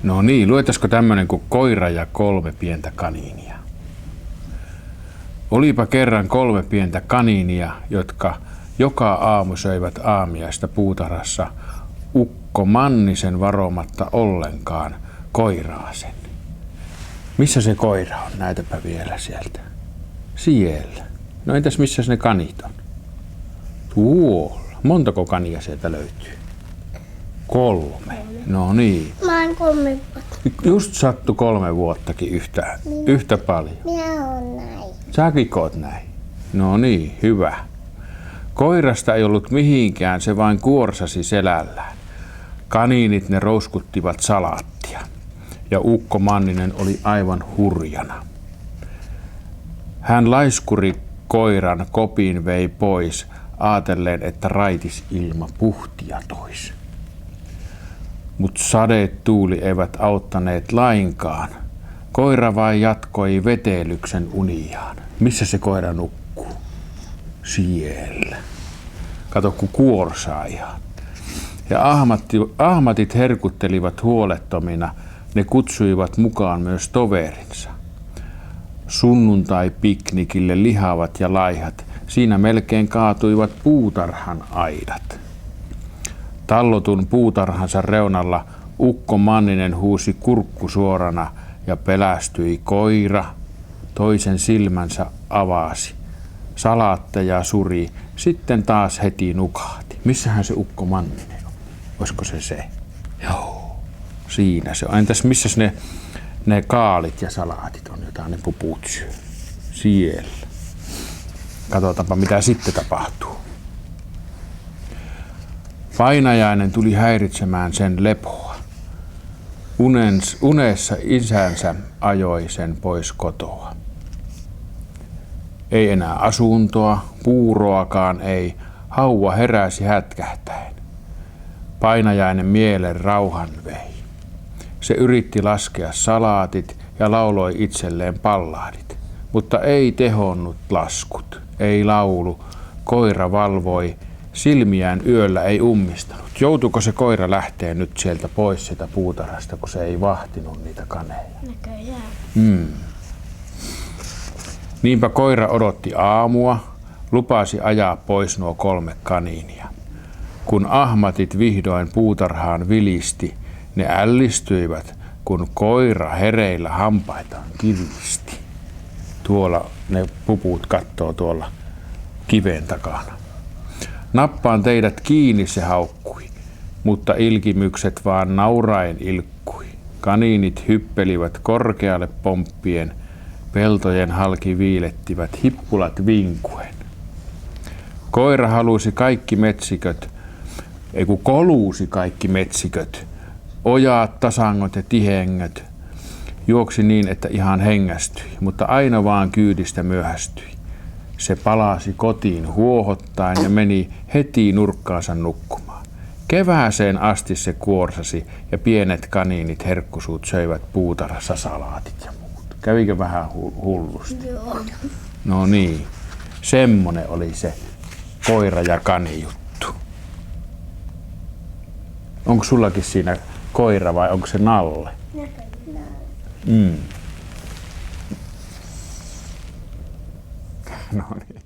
No niin, luetaisiko tämmönen kuin Koira ja 3 pientä kaniinia? Olipa kerran 3 pientä kaniinia, jotka joka aamu söivät aamiaista puutarhassa ukko Mannisen varomatta ollenkaan koiraasen. Missä se koira on? Näytäpä vielä sieltä. Siellä. No entäs missä ne kanit on? Tuolla. Montako kania sieltä löytyy? 3. No niin. Mä oon 3 vuotta. Just sattu 3 vuottakin yhtä paljon. Minä oon näin. Säkin oot näin. No niin, hyvä. Koirasta ei ollut mihinkään, se vain kuorsasi selällään. Kaniinit ne rouskuttivat salaattia. Ja ukko Manninen oli aivan hurjana. Hän laiskuri koiran kopin vei pois, aatellen, että raitis ilma puhtia tois. Mut sadeet tuuli eivät auttaneet lainkaan. Koira vain jatkoi vetelyksen uniaan. Missä se koira nukkuu? Siellä. Kato, kun kuorsaa ihan. Ja ahmatit herkuttelivat huolettomina. Ne kutsuivat mukaan myös toverinsa. Sunnuntai-piknikille lihavat ja laihat. Siinä melkein kaatuivat puutarhan aidat. Tallotun puutarhansa reunalla ukko Manninen huusi kurkku suorana ja pelästyi koira. Toisen silmänsä avasi. Salaatteja suri, sitten taas heti nukahti. Missähän se ukko Manninen on? Olisiko se? Joo, siinä se on. Entäs missäs ne kaalit ja salaatit on, jota ne puput syö? Siellä. Katsotaanpa mitä sitten tapahtuu. Painajainen tuli häiritsemään sen lepoa. Unessa isänsä ajoi sen pois kotoa. Ei enää asuntoa, puuroakaan ei, hauva heräsi hätkähtäen. Painajainen mielen rauhan vei. Se yritti laskea salaatit ja lauloi itselleen pallaadit, mutta ei tehonnut laskut, ei laulu. Koira valvoi, silmiään yöllä ei ummistanut. Joutuiko se koira lähteä nyt sieltä pois sitä puutarhasta, kun se ei vahtinut niitä kaneja? Näköjään. Niinpä koira odotti aamua, lupasi ajaa pois nuo 3 kaniinia. Kun ahmatit vihdoin puutarhaan vilisti, ne ällistyivät, kun koira hereillä hampaitaan kivisti. Tuolla ne puput kattoo tuolla kiven takana. Nappaan teidät kiinni, se haukkui, mutta ilkimykset vaan nauraen ilkkui. Kaniinit hyppelivät korkealle pomppien, peltojen halki viilettivät hippulat vinkuen. Koira halusi kaikki metsiköt, koluusi kaikki metsiköt, ojaat, tasangot ja tihengöt. Juoksi niin, että ihan hengästyi, mutta aina vaan kyydistä myöhästyi. Se palasi kotiin huohottaen ja meni heti nurkkaansa nukkumaan. Kevääseen asti se kuorsasi ja pienet kaniinit herkkusuut söivät puutarhassa salaatit ja muut. Kävikö vähän hullusti? Joo. No niin, semmonen oli se koira ja kani juttu. Onko sullakin siinä koira vai onko se Nalle? Näköjään. No niin.